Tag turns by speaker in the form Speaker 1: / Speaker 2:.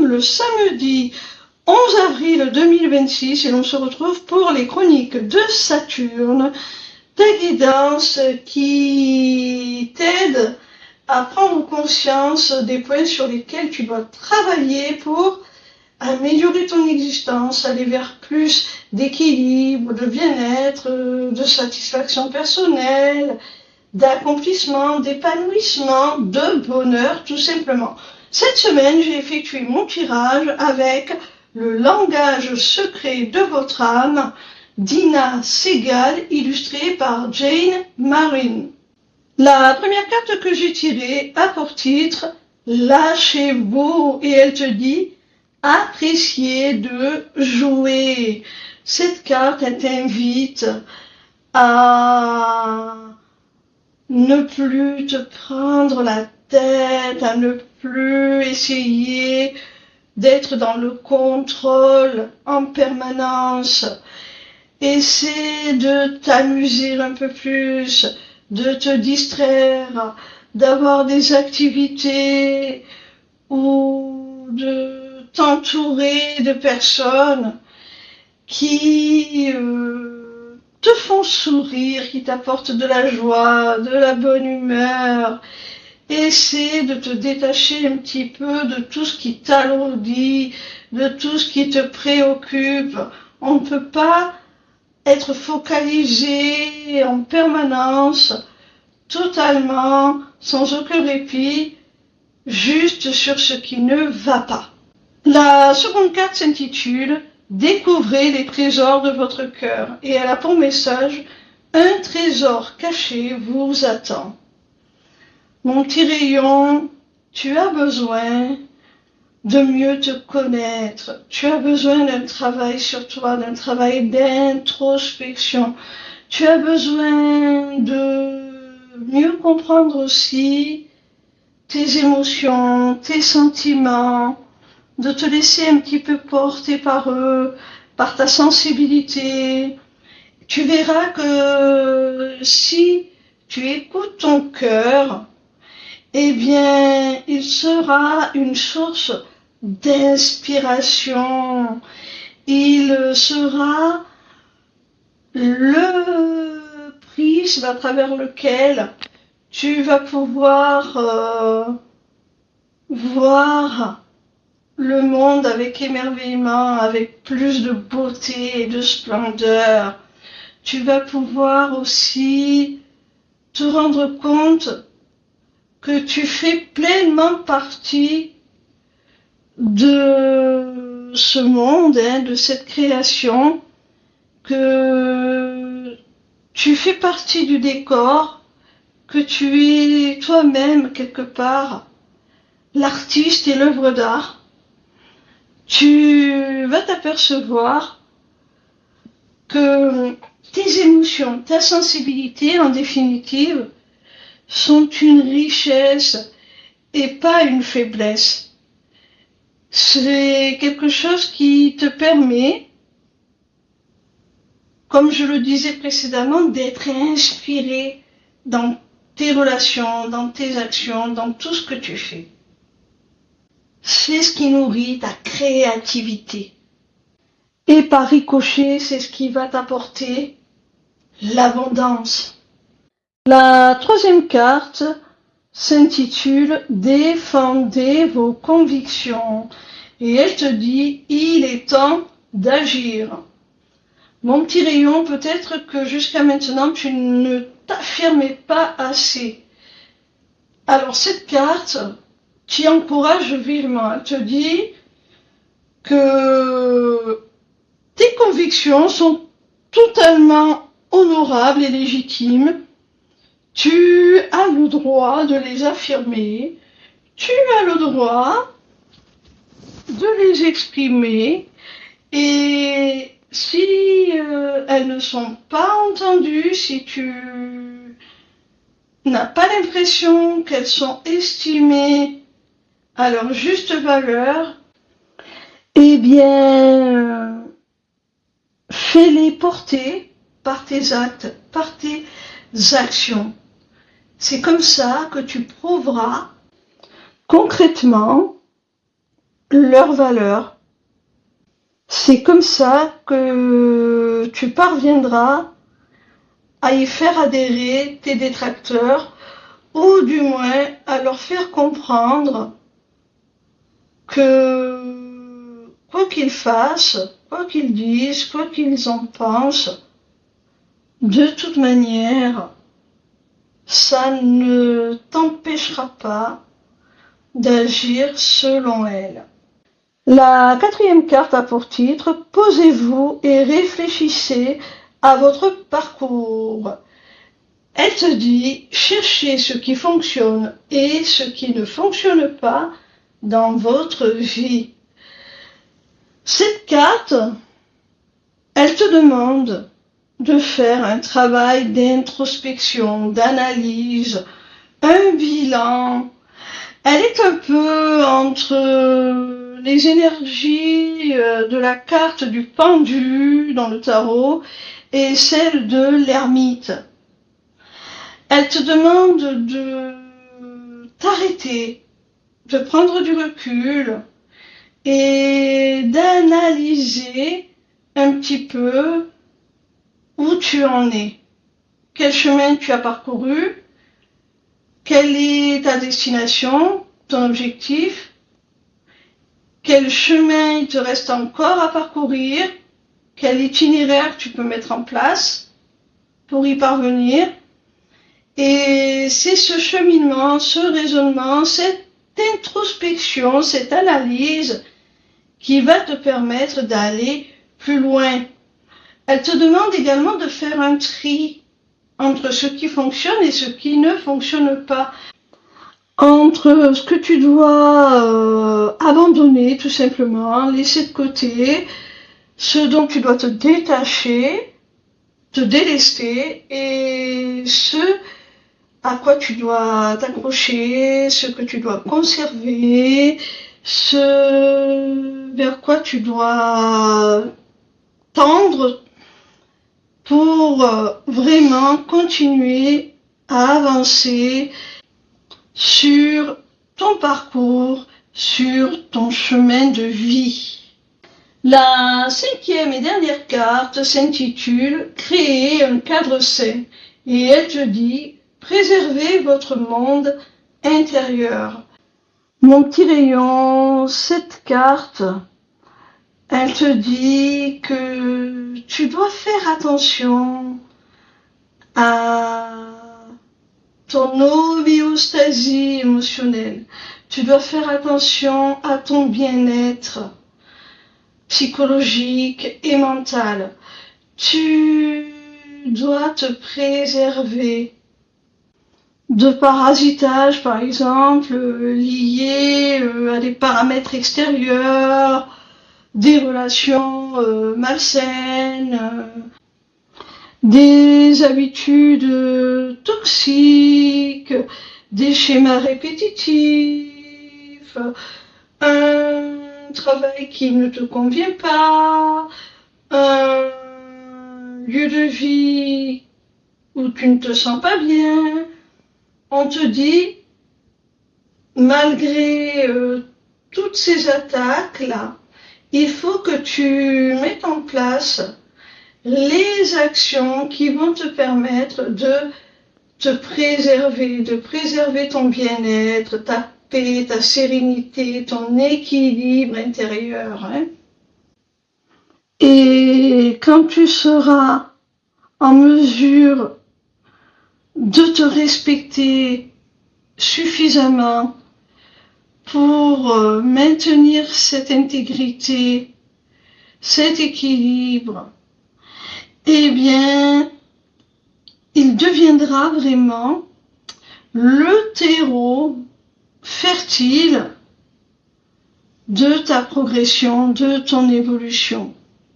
Speaker 1: sommes le samedi 11 avril 2026 et l'on se retrouve pour les chroniques de Saturne, ta guidance qui t'aide à prendre conscience des points sur lesquels tu dois travailler pour améliorer ton existence, aller vers plus d'équilibre, de bien-être, de satisfaction personnelle, d'accomplissement, d'épanouissement, de bonheur, tout simplement. Cette semaine, j'ai effectué mon tirage avec le langage secret de votre âme d'Ina Segal, illustré par Jane Marin. La première carte que j'ai tirée a pour titre « Lâchez-vous » et elle te dit « Appréciez de jouer ». Cette carte, elle t'invite à ne plus te prendre la tête, à ne plus essayer d'être dans le contrôle en permanence. Essaie de t'amuser un peu plus, de te distraire, d'avoir des activités ou de t'entourer de personnes qui te font sourire, qui t'apportent de la joie, de la bonne humeur. Essaie de te détacher un petit peu de tout ce qui t'alourdit, de tout ce qui te préoccupe. On ne peut pas être focalisé en permanence, totalement, sans aucun répit, juste sur ce qui ne va pas. La seconde carte s'intitule « Découvrez les trésors de votre cœur » et elle a pour message « Un trésor caché vous attend ». Mon petit rayon, tu as besoin de mieux te connaître. Tu as besoin d'un travail sur toi, d'un travail d'introspection. Tu as besoin de mieux comprendre aussi tes émotions, tes sentiments, de te laisser un petit peu porter par eux, par ta sensibilité. Tu verras que si tu écoutes ton cœur, eh bien, il sera une source d'inspiration. Il sera le prisme à travers lequel tu vas pouvoir voir le monde avec émerveillement, avec plus de beauté et de splendeur. Tu vas pouvoir aussi te rendre compte que tu fais pleinement partie de ce monde, de cette création, que tu fais partie du décor, que tu es toi-même quelque part l'artiste et l'œuvre d'art. Tu vas t'apercevoir que tes émotions, ta sensibilité en définitive, sont une richesse et pas une faiblesse. C'est quelque chose qui te permet, comme je le disais précédemment, d'être inspiré dans tes relations, dans tes actions, dans tout ce que tu fais. C'est ce qui nourrit ta créativité. Et par ricochet, c'est ce qui va t'apporter l'abondance. La troisième carte s'intitule « Défendez vos convictions » et elle te dit « Il est temps d'agir ». Mon petit rayon, peut-être que jusqu'à maintenant tu ne t'affirmais pas assez. Alors cette carte t'y encourage vivement. Elle te dit que tes convictions sont totalement honorables et légitimes. Tu as le droit de les affirmer, tu as le droit de les exprimer et si elles ne sont pas entendues, si tu n'as pas l'impression qu'elles sont estimées à leur juste valeur, eh bien, fais-les porter par tes actes, par tes actions. C'est comme ça que tu prouveras concrètement leurs valeurs. C'est comme ça que tu parviendras à y faire adhérer tes détracteurs, ou du moins à leur faire comprendre que quoi qu'ils fassent, quoi qu'ils disent, quoi qu'ils en pensent, de toute manière, ça ne t'empêchera pas d'agir selon elles. La quatrième carte a pour titre « Posez-vous et réfléchissez à votre parcours ». Elle te dit « Cherchez ce qui fonctionne et ce qui ne fonctionne pas dans votre vie ». Cette carte, elle te demande de faire un travail d'introspection, d'analyse, un bilan. Elle est un peu entre les énergies de la carte du pendu dans le tarot et celle de l'ermite. Elle te demande de t'arrêter, de prendre du recul et d'analyser un petit peu où tu en es, quel chemin tu as parcouru, quelle est ta destination, ton objectif, quel chemin il te reste encore à parcourir, quel itinéraire tu peux mettre en place pour y parvenir. Et c'est ce cheminement, ce raisonnement, cette introspection, cette analyse qui va te permettre d'aller plus loin. Elle te demande également de faire un tri entre ce qui fonctionne et ce qui ne fonctionne pas. Entre ce que tu dois abandonner tout simplement, laisser de côté, ce dont tu dois te détacher, te délester, et ce à quoi tu dois t'accrocher, ce que tu dois conserver, ce vers quoi tu dois tendre pour vraiment continuer à avancer sur ton parcours, sur ton chemin de vie. La cinquième et dernière carte s'intitule « Créer un cadre sain » et elle te dit « Préservez votre monde intérieur ». Mon petit rayon, cette carte, elle te dit que tu dois faire attention à ton homéostasie émotionnelle. Tu dois faire attention à ton bien-être psychologique et mental. Tu dois te préserver de parasitage, par exemple, lié à des paramètres extérieurs, des relations malsaines, des habitudes toxiques, des schémas répétitifs, un travail qui ne te convient pas, un lieu de vie où tu ne te sens pas bien. On te dit, malgré toutes ces attaques-là, il faut que tu mettes en place les actions qui vont te permettre de te préserver, de préserver ton bien-être, ta paix, ta sérénité, ton équilibre intérieur. Et quand tu seras en mesure de te respecter suffisamment pour maintenir cette intégrité, cet équilibre, eh bien, il deviendra vraiment le terreau fertile de ta progression, de ton évolution.